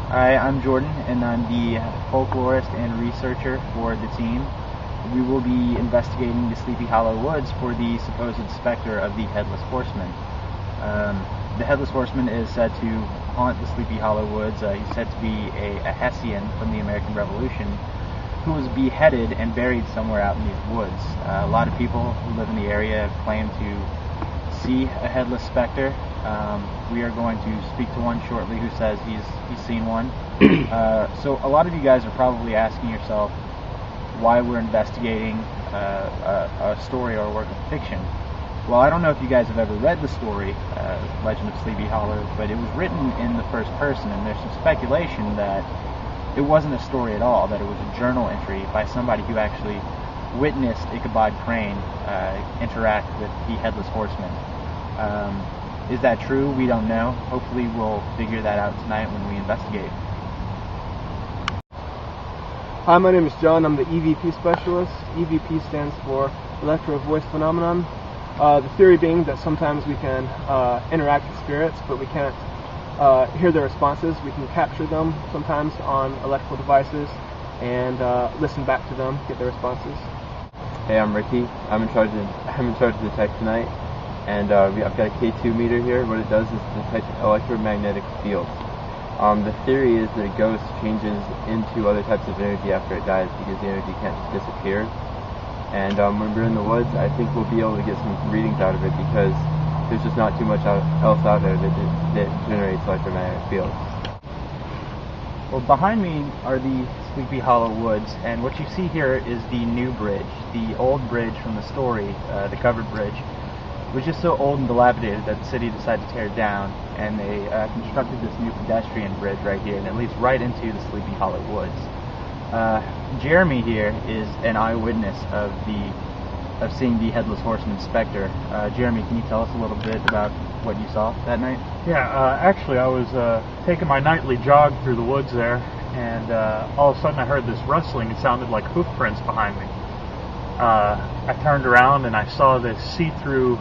Hi, I'm Jordan, and I'm the folklorist and researcher for the team. We will be investigating the Sleepy Hollow Woods for the supposed specter of the Headless Horseman. The Headless Horseman is said to haunt the Sleepy Hollow Woods. He's said to be a Hessian from the American Revolution who was beheaded and buried somewhere out in these woods. A lot of people who live in the area have claimed to see a headless specter. We are going to speak to one shortly who says he's seen one. So a lot of you guys are probably asking yourself why we're investigating a story or a work of fiction. Well, I don't know if you guys have ever read the story, Legend of Sleepy Hollow, but it was written in the first person, and there's some speculation that it wasn't a story at all, that it was a journal entry by somebody who actually witnessed Ichabod Crane interact with the Headless Horseman. Is that true? We don't know. Hopefully we'll figure that out tonight when we investigate. Hi, my name is John. I'm the EVP specialist. EVP stands for Electro Voice Phenomenon. The theory being that sometimes we can interact with spirits, but we can't hear their responses. We can capture them sometimes on electrical devices and listen back to them, get their responses. Hey, I'm Ricky. I'm in charge of the tech tonight, and I've got a K2 meter here. What it does is detect electromagnetic fields. The theory is that a ghost changes into other types of energy after it dies because the energy can't just disappear. And when we're in the woods, I think we'll be able to get some readings out of it because there's just not too much else out there that generates electromagnetic fields. Well, behind me are the Sleepy Hollow Woods, and what you see here is the new bridge. The old bridge from the story, the covered bridge, was just so old and dilapidated that the city decided to tear it down, and they constructed this new pedestrian bridge right here, and it leads right into the Sleepy Hollow Woods. Jeremy here is an eyewitness of seeing the Headless Horseman specter. Jeremy, can you tell us a little bit about what you saw that night? Yeah, actually I was taking my nightly jog through the woods there, and all of a sudden I heard this rustling. It sounded like hoof prints behind me. I turned around and I saw this see-through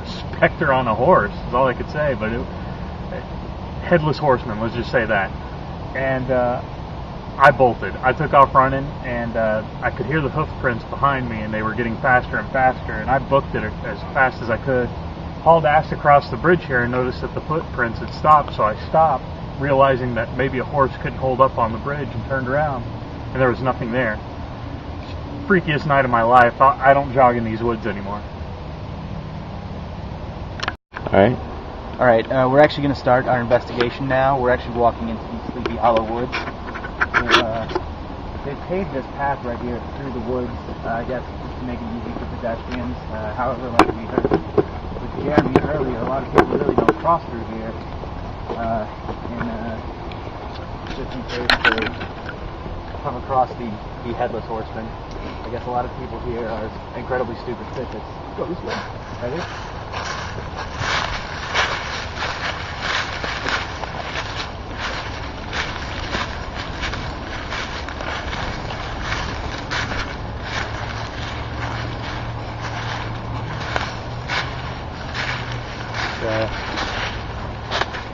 specter on a horse, is all I could say, but Headless Horseman, let's just say that. And I bolted. I took off running, and I could hear the hoof prints behind me, and they were getting faster and faster, and I booked it as fast as I could. Hauled ass across the bridge here and noticed that the footprints had stopped, so I stopped, realizing that maybe a horse couldn't hold up on the bridge, and turned around, and there was nothing there. Freakiest night of my life. I don't jog in these woods anymore. Alright, we're actually going to start our investigation now. We're actually walking into the Sleepy Hollow Woods. They paved this path right here through the woods, I guess, to make it easy for pedestrians. However, like we heard with Jeremy earlier, a lot of people really don't cross through here. Just in case they come across the Headless Horseman. I guess a lot of people here are incredibly superstitious. Go this way. Ready?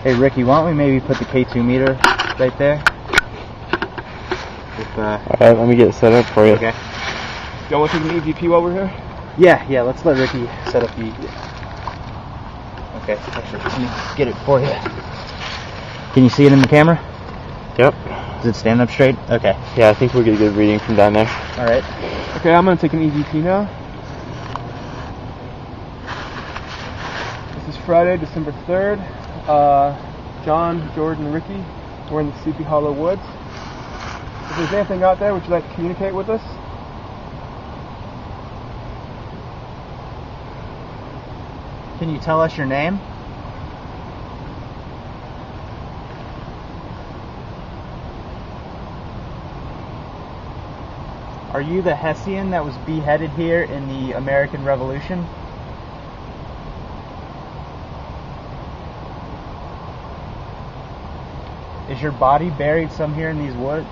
Hey Ricky, why don't we maybe put the K2 meter right there? Alright, let me get it set up for you. Okay. Y'all want to take an EVP while we're here? Yeah, let's let Ricky set up the... Okay, actually, let me get it for you. Can you see it in the camera? Yep. Does it stand up straight? Okay. Yeah, I think we'll get a good reading from down there. Alright. Okay, I'm going to take an EVP now. This is Friday, December 3rd. John, Jordan, Ricky, we're in the Sleepy Hollow Woods. If there's anything out there, would you like to communicate with us? Can you tell us your name? Are you the Hessian that was beheaded here in the American Revolution? Is your body buried somewhere in these woods?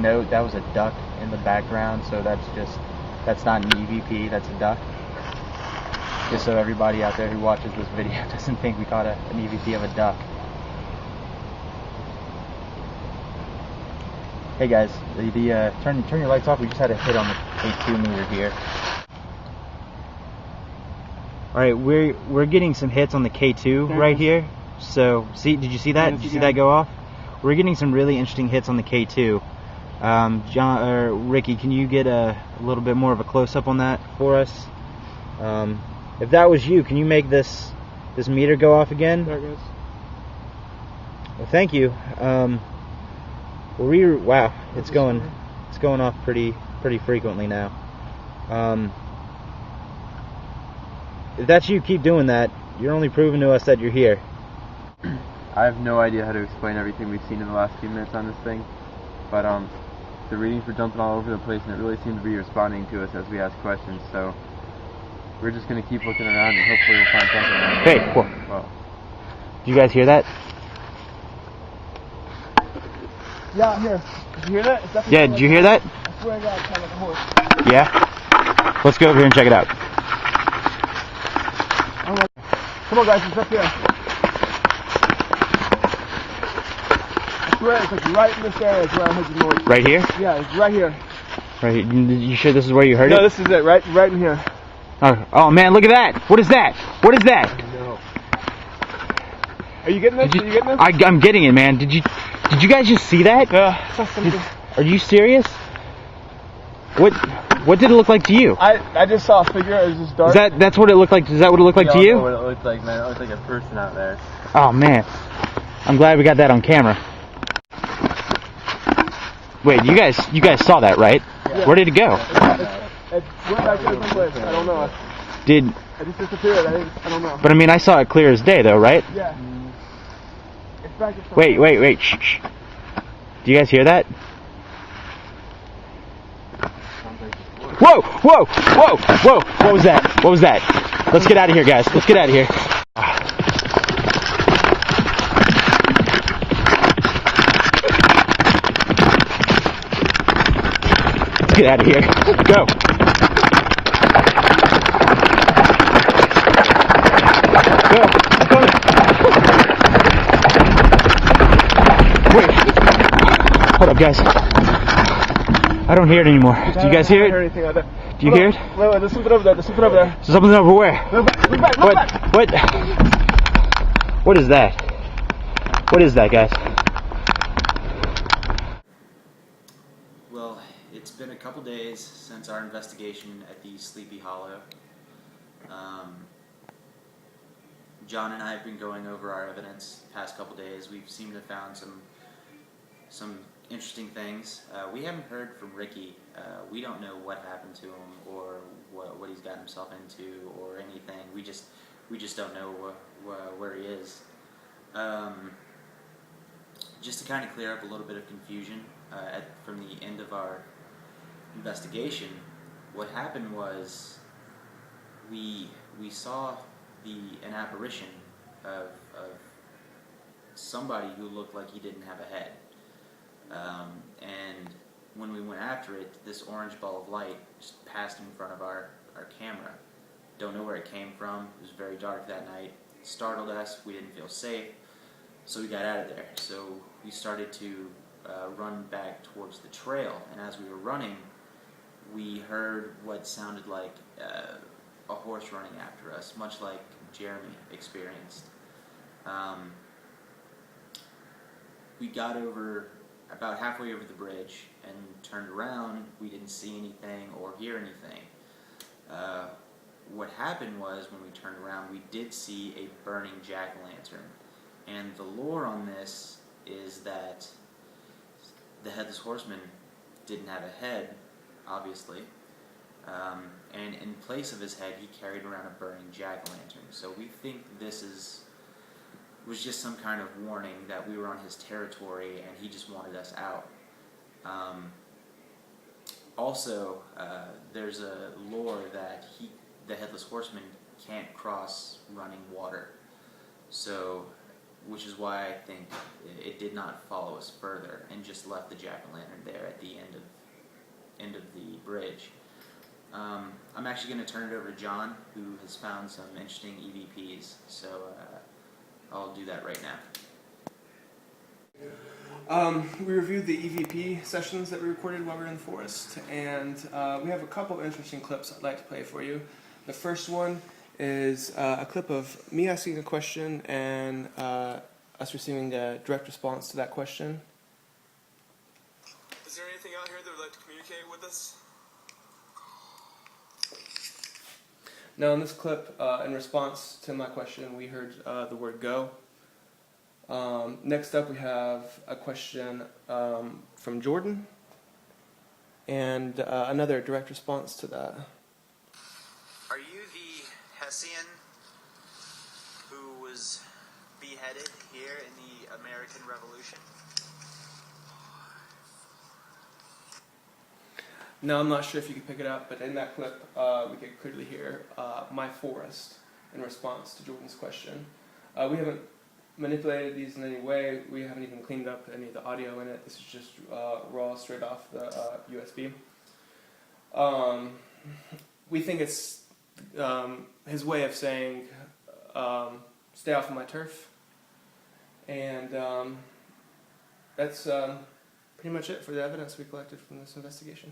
note, that was a duck in the background, so that's not an EVP, that's a duck. Just so everybody out there who watches this video doesn't think we caught an EVP of a duck. Hey guys, turn your lights off. We just had a hit on the K2 meter here. All right, we're getting some hits on the K2 right here. So, did you see that? Did you see that go off? We're getting some really interesting hits on the K2. Ricky, can you get a little bit more of a close-up on that for us? If that was you, can you make this meter go off again? There it goes. Well, thank you. Wow, it's going off pretty frequently now. If that's you, keep doing that. You're only proving to us that you're here. I have no idea how to explain everything we've seen in the last few minutes on this thing, but the readings were jumping all over the place, and it really seemed to be responding to us as we asked questions. So we're just gonna keep looking around, and hopefully we'll find something. Hey, whoa. Well, Do you guys hear that? Yeah, here. Did you hear that? Yeah, did you hear that? I swear to God, it sounded like a horse. Yeah? Let's go over here and check it out. Come on, guys, it's up here. I swear it's like right in this area is where I heard the noise. Right here? Yeah, it's right here. Right here. You sure this is where you heard No, it? this is it, right in here. Oh man, look at that! What is that? What is that? No. Are you getting this? Are you getting this? I'm getting it, man. Did you guys just see that? Yeah. I saw something. Are you serious? What did it look like to you? I just saw a figure. It was just dark. That's what it looked like? Is that what it looked like to we you? all know what it looked like, man. It looked like a person out there. Oh man, I'm glad we got that on camera. Wait, you guys saw that, right? Yeah. Where did it go? It went back to some place. I don't know. Did It just disappeared. I don't know. But I mean, I saw it clear as day, though, right? Yeah. It's back to some Wait. Shh. Do you guys hear that? Whoa! What was that? Let's get out of here, guys. Let's get out of here. Let's get out of here. Go. I'm coming. Wait. Hold up, guys. I don't hear it anymore. Do you guys hear I don't hear it? anything out there. Do you hear it? Wait, there's something over there. Something over where? Look back. What? What is that? What is that, guys? Well, it's been a couple days since our investigation at the Sleepy Hollow. John and I have been going over our evidence the past couple days. We've seemed to have found some interesting things. We haven't heard from Ricky. We don't know what happened to him or what he's gotten himself into or anything. We just don't know where he is. Just to kind of clear up a little bit of confusion from the end of our investigation, what happened was we saw an apparition of somebody who looked like he didn't have a head. And when we went after it, this orange ball of light just passed in front of our camera. Don't know where it came from. It was very dark that night. It startled us. We didn't feel safe. So we got out of there. So we started to run back towards the trail. And as we were running, we heard what sounded like a horse running after us, much like Jeremy experienced. We got about halfway over the bridge and turned around. We didn't see anything or hear anything. What happened was when we turned around, we did see a burning jack-o'-lantern. And the lore on this is that the Headless Horseman didn't have a head, obviously. And in place of his head, he carried around a burning jack-o'-lantern. So we think this was just some kind of warning that we were on his territory and he just wanted us out. Also, there's a lore that the Headless Horseman can't cross running water. So which is why I think it did not follow us further and just left the jack-o'-lantern there at the end of the bridge. I'm actually going to turn it over to John, who has found some interesting EVPs, so I'll do that right now. We reviewed the EVP sessions that we recorded while we were in the forest, and we have a couple of interesting clips I'd like to play for you. The first one is a clip of me asking a question and us receiving a direct response to that question. Is there anything out here that would like to communicate with us? Now, in this clip, in response to my question, we heard the word go. Next up, we have a question from Jordan, and another direct response to that. Are you the Hessian who was beheaded here in the American Revolution? Now, I'm not sure if you can pick it up, but in that clip, we could clearly hear my forest in response to Jordan's question. We haven't manipulated these in any way. We haven't even cleaned up any of the audio in it. This is just raw, straight off the USB. We think it's his way of saying, stay off of my turf. And that's pretty much it for the evidence we collected from this investigation.